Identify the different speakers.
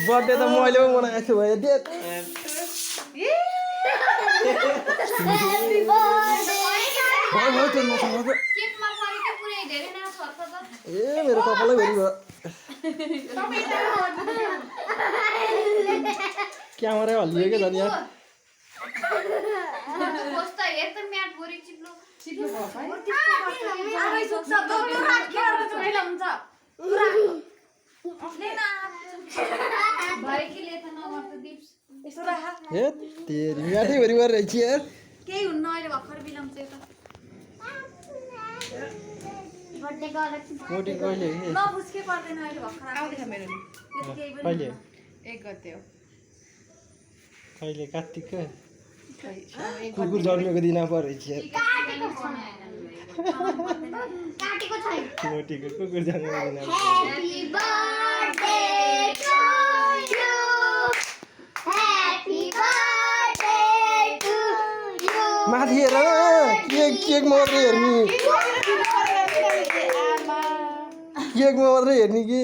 Speaker 1: Birthday त मैले पो बनाएको छु भयो दे ए मेरो कपालै भेरी भयो क्यामेरा हल्लियो क्या झन् यार तेरी म्याटै भेरी गरेर रहेछ यार
Speaker 2: केही हुन्न अहिले भर्खर बिलम चाहिँ
Speaker 1: मोटी कहिले
Speaker 2: ल बुझ्कै पर्दैन अहिले भर्खर आउँदैछ मेरो
Speaker 1: कहिले
Speaker 2: 1 गते हो
Speaker 1: कहिले कार्तिक कुकुर जन्मेको दिन परेछ यार
Speaker 2: काटेको छैन
Speaker 1: मोटीको कुकुर जन्मेको दिन
Speaker 2: Happy birthday to you. Happy birthday to you.
Speaker 1: माथि हेर केक मात्रै हेर्ने केक मात्रै हेर्ने कि